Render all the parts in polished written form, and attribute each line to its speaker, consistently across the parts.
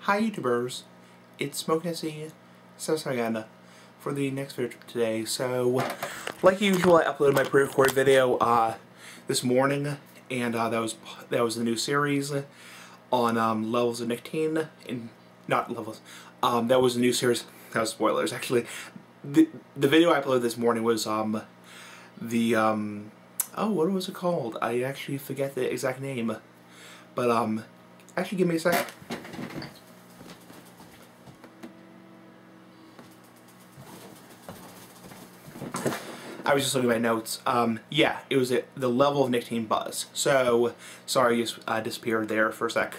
Speaker 1: Hi YouTubers, it's Smoke again for the next video today. So, like usual, I uploaded my pre-recorded video this morning, and that was the new series on levels of nicotine, and not levels. That was a new series. That was spoilers actually. The video I uploaded this morning was oh, what was it called? I actually forget the exact name, but actually give me a sec. I was just looking at my notes. Yeah, it was the level of nicotine buzz. So, sorry, I just disappeared there for a sec.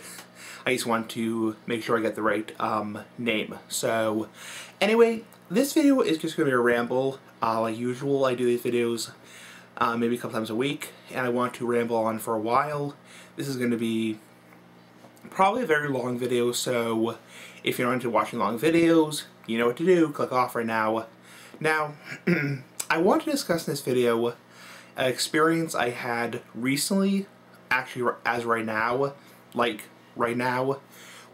Speaker 1: I just want to make sure I get the right name. So, anyway, this video is just going to be a ramble. Like usual, I do these videos maybe a couple times a week, and I want to ramble on for a while. This is going to be probably a very long video, so if you're not into watching long videos, you know what to do. Click off right now. Now, I want to discuss in this video an experience I had recently, actually as right now, like right now,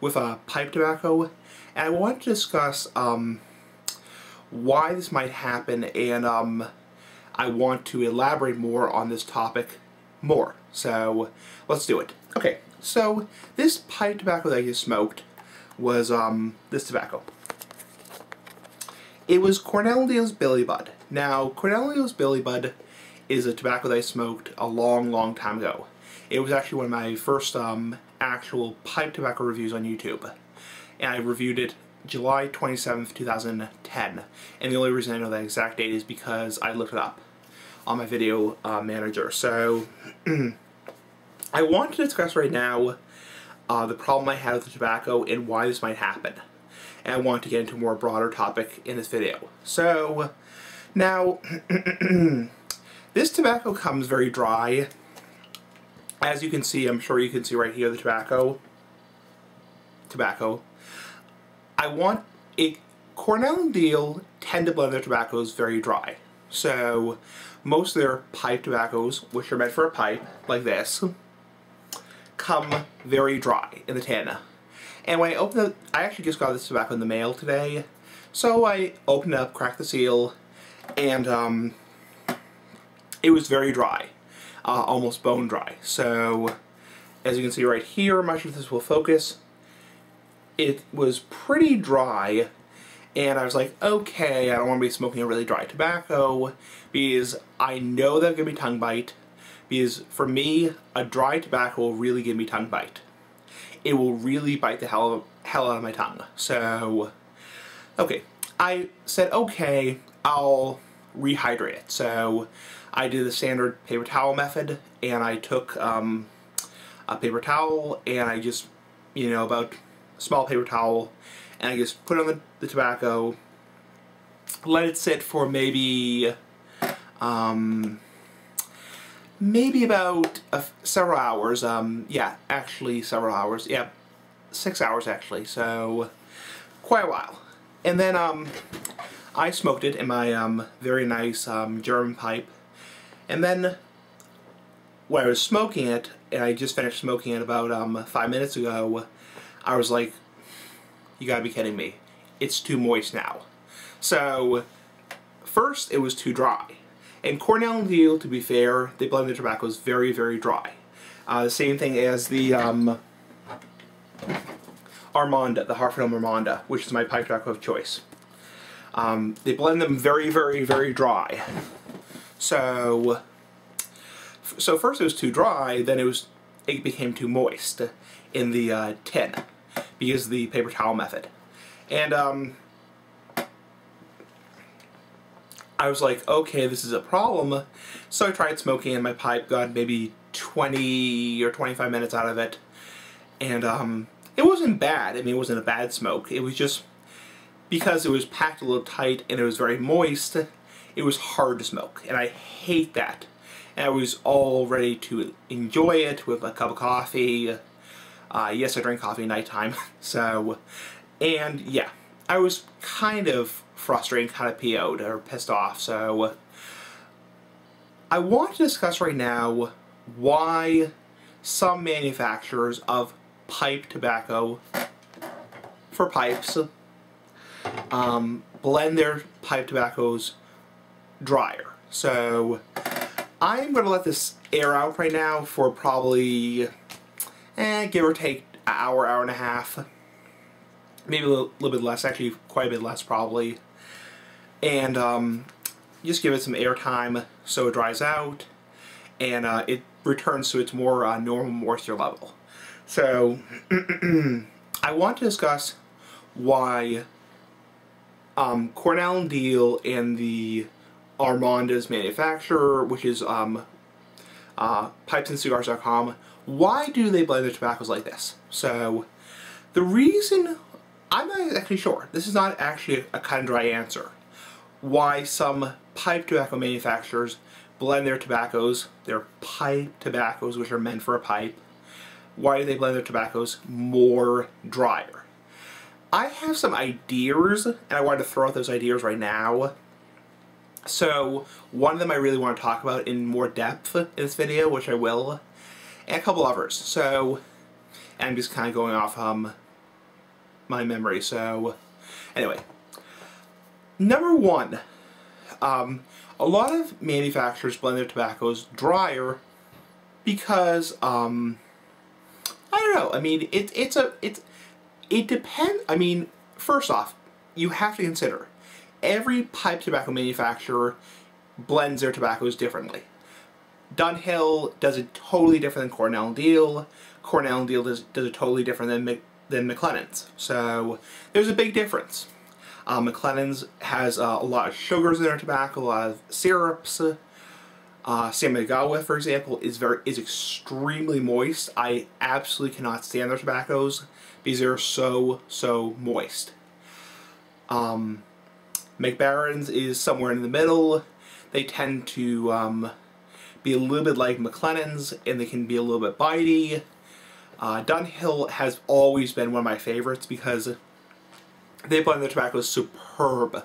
Speaker 1: with pipe tobacco, and I want to discuss why this might happen, and I want to elaborate more on this topic more. So let's do it. Okay, so this pipe tobacco that I just smoked was this tobacco. It was Cornell & Dale's Billy Bud. Now, Cornell & Dale's Billy Bud is a tobacco that I smoked a long time ago. It was actually one of my first actual pipe tobacco reviews on YouTube. And I reviewed it July 27th, 2010. And the only reason I know that exact date is because I looked it up on my video manager. So, I want to discuss right now the problem I had with the tobacco and why this might happen. And I want to get into a more broader topic in this video. So, now, this tobacco comes very dry. As you can see, I'm sure you can see right here the tobacco. Cornell & Dale tend to blend their tobaccos very dry. So, most of their pipe tobaccos, which are meant for a pipe, like this, come very dry in the tin. And when I opened it, I actually just got this tobacco in the mail today. So I opened it up, cracked the seal, and it was very dry. Almost bone dry. So, as you can see right here, I'm not sure if this will focus. It was pretty dry, and I was like, okay, I don't want to be smoking a really dry tobacco, because I know that going to be tongue bite, because for me, a dry tobacco will really give me tongue bite. It will really bite the hell out of my tongue. So, okay, I said, okay, I'll rehydrate it. So, I did the standard paper towel method, and I took a paper towel, and I just, about a small paper towel, and I just put on the tobacco, let it sit for maybe about several hours. Yeah, actually several hours. Yeah, 6 hours actually. So quite a while. And then I smoked it in my very nice German pipe. And then when I was smoking it, and I just finished smoking it about 5 minutes ago, I was like, you gotta be kidding me. It's too moist now. So first it was too dry. And Cornell & Dale, to be fair, they blend their tobaccos very dry. The same thing as the Armanda, the Hartford Armanda, which is my pipe tobacco of choice. They blend them very dry. So first it was too dry, then it became too moist in the tin, because of the paper towel method. And I was like, okay, this is a problem. So I tried smoking in my pipe, got maybe 20 or 25 minutes out of it. And it wasn't bad. I mean, it wasn't a bad smoke. It was just because it was packed a little tight and it was very moist, it was hard to smoke. And I hate that. And I was all ready to enjoy it with a cup of coffee. Yes, I drink coffee at nighttime. So, and yeah, I was kind of frustrated, kind of PO'd or pissed off. So I want to discuss right now why some manufacturers of pipe tobacco for pipes blend their pipe tobaccos drier. So I'm going to let this air out right now for probably, give or take an hour, hour and a half. Maybe a little bit less, actually quite a bit less probably. And just give it some air time so it dries out and it returns to its more normal moisture level. So I want to discuss why Cornell and Deal and the Armanda's manufacturer, which is pipesandcigars.com, why do they blend their tobaccos like this? So the reason, I'm not actually sure. This is not actually a cut and dry answer. Why some pipe tobacco manufacturers blend their tobaccos, their pipe tobaccos, which are meant for a pipe, why do they blend their tobaccos more drier? I have some ideas, and I wanted to throw out those ideas right now. So, one of them I really want to talk about in more depth in this video, which I will, and a couple others. So, and I'm just kind of going off my memory. So, anyway, number one, a lot of manufacturers blend their tobaccos drier because I don't know. I mean, it depends. I mean, first off, you have to consider every pipe tobacco manufacturer blends their tobaccos differently. Dunhill does it totally different than Cornell and Deal. Cornell and Deal does it totally different than McLennan's. So there's a big difference. McLennan's has a lot of sugars in their tobacco, a lot of syrups. San Miguel, for example, is extremely moist. I absolutely cannot stand their tobaccos because they're so moist. McBaron's is somewhere in the middle. They tend to be a little bit like McLennan's, and they can be a little bit bitey. Dunhill has always been one of my favorites because they blend their tobaccos superb.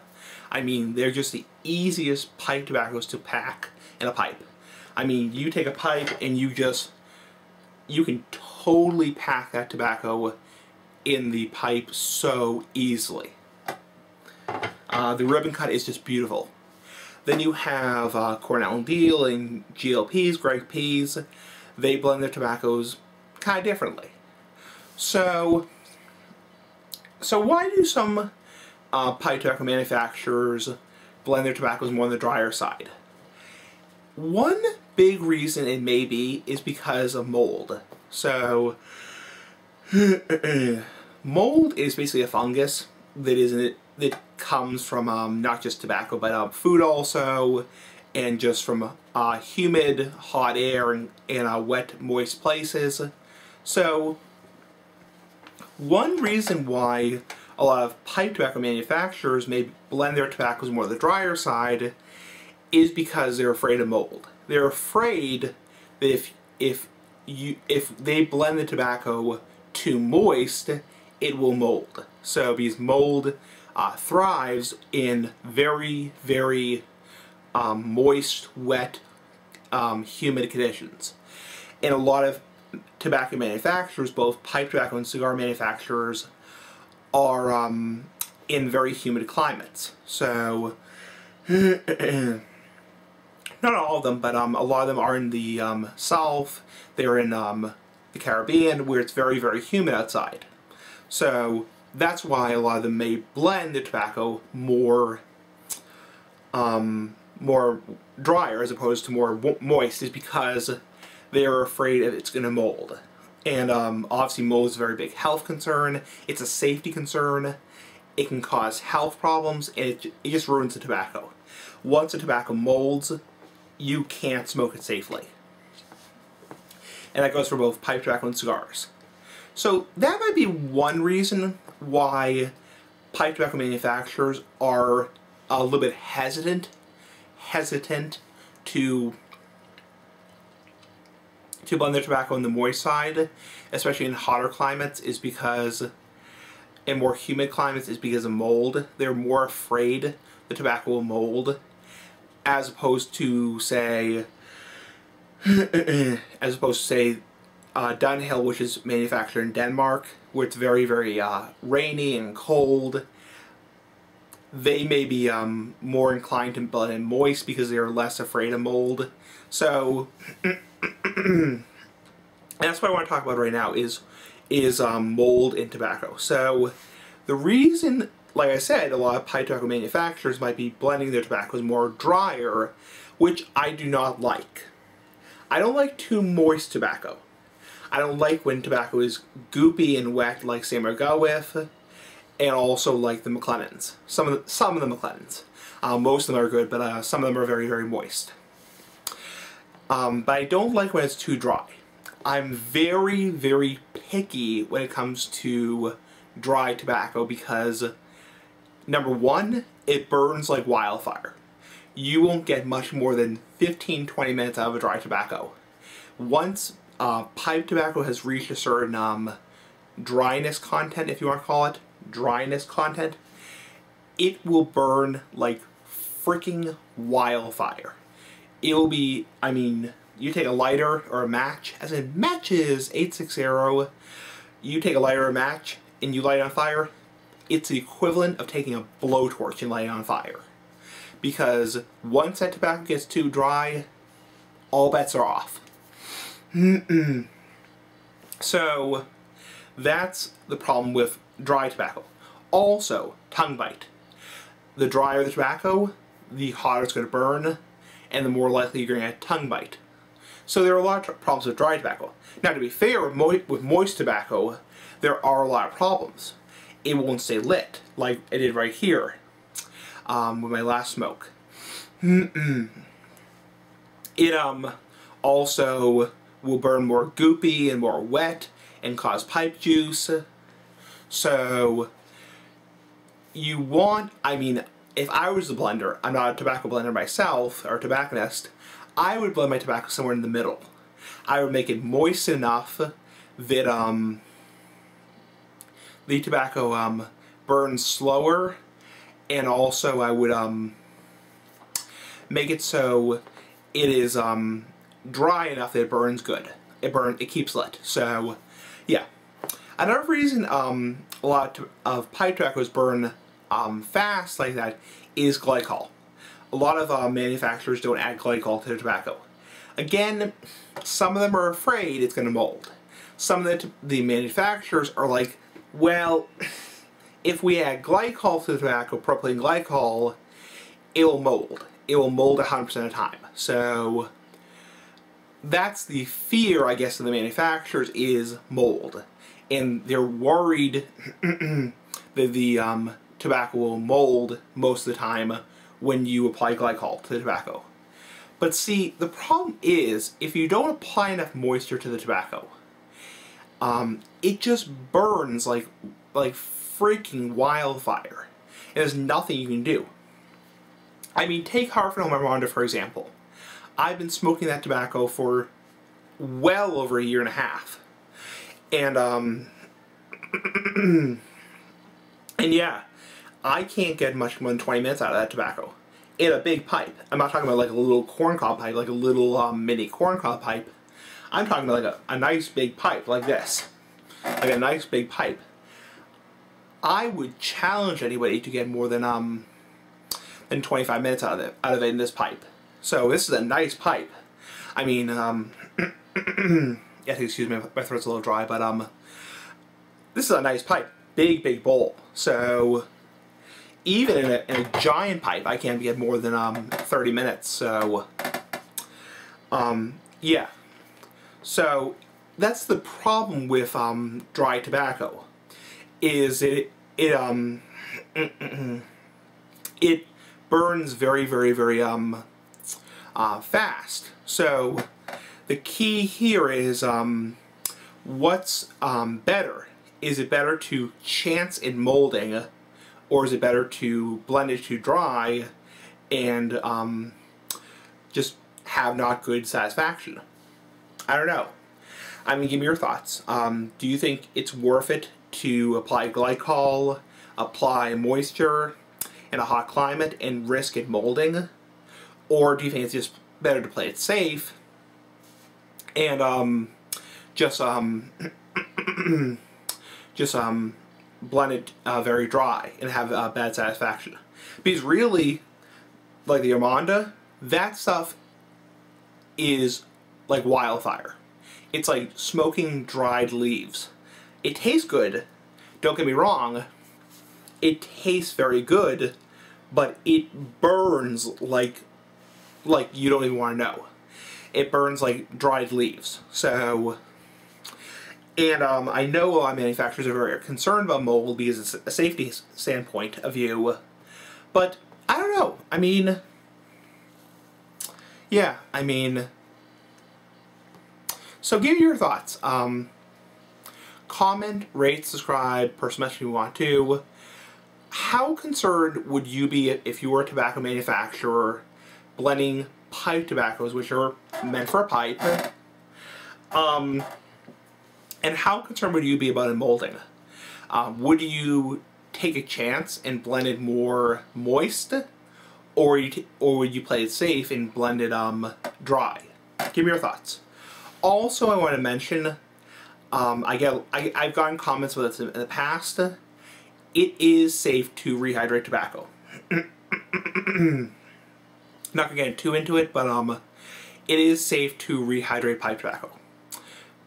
Speaker 1: I mean, they're just the easiest pipe tobaccos to pack in a pipe. I mean, you take a pipe and you can totally pack that tobacco in the pipe so easily. The ribbon cut is just beautiful. Then you have Cornell and Deal and GLPs, Greg P's. They blend their tobaccos kind of differently. So why do some pipe tobacco manufacturers blend their tobaccos more on the drier side? One big reason it may be is because of mold. So mold is basically a fungus that comes from not just tobacco but food also, and just from humid, hot air and wet, moist places. So one reason why a lot of pipe tobacco manufacturers may blend their tobaccos more on the drier side is because they're afraid of mold. They're afraid that if they blend the tobacco too moist, it will mold. So because mold thrives in very moist, wet, humid conditions. And a lot of tobacco manufacturers, both pipe tobacco and cigar manufacturers, are in very humid climates. So not all of them, but a lot of them are in the South. They're in the Caribbean, where it's very humid outside. So that's why a lot of them may blend the tobacco more drier as opposed to more moist, is because they're afraid that it's going to mold. And obviously mold is a very big health concern. It's a safety concern. It can cause health problems, and it just ruins the tobacco. Once the tobacco molds, you can't smoke it safely. And that goes for both pipe tobacco and cigars. So that might be one reason why pipe tobacco manufacturers are a little bit hesitant to blend their tobacco on the moist side, especially in hotter climates, is because, in more humid climates, is because of mold. They're more afraid the tobacco will mold, as opposed to say Dunhill, which is manufactured in Denmark, where it's very, very rainy and cold. They may be more inclined to blend in moist because they are less afraid of mold. So that's what I want to talk about right now is mold in tobacco. So the reason, like I said, a lot of pipe tobacco manufacturers might be blending their tobaccos more drier, which I do not like. I don't like too moist tobacco. I don't like when tobacco is goopy and wet like Sam go with, and also like the McLennans. Some of the McLennans. Most of them are good, but some of them are very, very moist. But I don't like when it's too dry. I'm very, very picky when it comes to dry tobacco because, number one, it burns like wildfire. You won't get much more than 15-20 minutes out of a dry tobacco. Once pipe tobacco has reached a certain dryness content, if you want to call it, dryness content, it will burn like freaking wildfire. It will be, I mean, you take a lighter or a match, as in matches, 860, you take a lighter or a match and you light it on fire, it's the equivalent of taking a blowtorch and lighting it on fire. Because once that tobacco gets too dry, all bets are off. So that's the problem with dry tobacco. Also, tongue bite. The drier the tobacco, the hotter it's going to burn, and the more likely you're going to get tongue bite. So there are a lot of problems with dry tobacco. Now, to be fair, with moist tobacco, there are a lot of problems. It won't stay lit, like it did right here with my last smoke. It also will burn more goopy and more wet and cause pipe juice. So you want, I mean, if I was the blender, I'm not a tobacco blender myself, or a tobacconist, I would blend my tobacco somewhere in the middle. I would make it moist enough that the tobacco burns slower, and also I would make it so it is dry enough that it burns good. It keeps lit. So yeah. Another reason a lot of pipe tobaccos burn fast like that is glycol. A lot of manufacturers don't add glycol to their tobacco. Again, some of them are afraid it's going to mold. Some of the manufacturers are like, well, if we add glycol to the tobacco, propylene glycol, it will mold. It will mold 100% of the time. So that's the fear, I guess, of the manufacturers is mold. And they're worried that the tobacco will mold most of the time when you apply glycol to the tobacco. But see, the problem is, if you don't apply enough moisture to the tobacco, it just burns like freaking wildfire. And there's nothing you can do. I mean, take Hartford Rwanda, for example. I've been smoking that tobacco for well over a year and a half. And, and yeah, I can't get much more than 20 minutes out of that tobacco. In a big pipe. I'm not talking about like a little corncob pipe, like a little mini corncob pipe. I'm talking about like a nice big pipe, like this. Like a nice big pipe. I would challenge anybody to get more than 25 minutes out of it in this pipe. So this is a nice pipe. I mean, yes, excuse me, my throat's a little dry, but this is a nice pipe. Big, big bowl. So even in a giant pipe, I can't get more than 30 minutes. So yeah. So that's the problem with dry tobacco, is it burns very, very, very fast. So the key here is what's better? Is it better to chance in molding, or is it better to blend it too dry and just have not good satisfaction? I don't know. I mean, give me your thoughts. Do you think it's worth it to apply glycol, apply moisture in a hot climate, and risk it molding? Or do you think it's just better to play it safe and just just blend it very dry and have bad satisfaction. Because really, like the Armanda, that stuff is like wildfire. It's like smoking dried leaves. It tastes good, don't get me wrong, it tastes very good, but it burns like you don't even want to know. It burns like dried leaves. So, and I know a lot of manufacturers are very concerned about mold because it's a safety standpoint of view, but I don't know. I mean, yeah, I mean, so give me your thoughts. Comment, rate, subscribe, personal message if you want to. How concerned would you be if you were a tobacco manufacturer blending pipe tobaccos, which are meant for a pipe? And how concerned would you be about it molding? Would you take a chance and blend it more moist, or would you play it safe and blend it dry? Give me your thoughts. Also, I want to mention, I've gotten comments with this in the past. It is safe to rehydrate tobacco. Not gonna get too into it, but it is safe to rehydrate pipe tobacco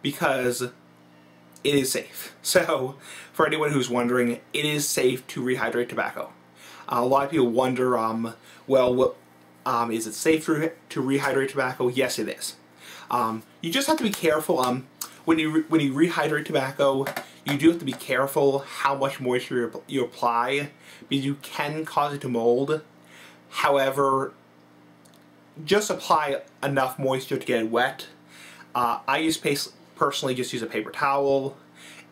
Speaker 1: because it is safe. So, for anyone who's wondering, it is safe to rehydrate tobacco. A lot of people wonder, well, is it safe to rehydrate tobacco? Yes, it is. You just have to be careful. When you rehydrate tobacco, you do have to be careful how much moisture you apply, because you can cause it to mold. However, just apply enough moisture to get it wet. I personally just use a paper towel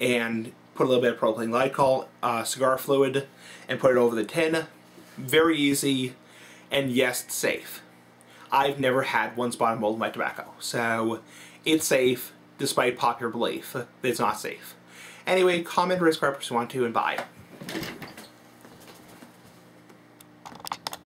Speaker 1: and put a little bit of propylene glycol, cigar fluid, and put it over the tin. Very easy, and yes, it's safe. I've never had one spot of mold in my tobacco, so it's safe, despite popular belief that it's not safe. Anyway, comment, rate, subscribe if you want to, and bye.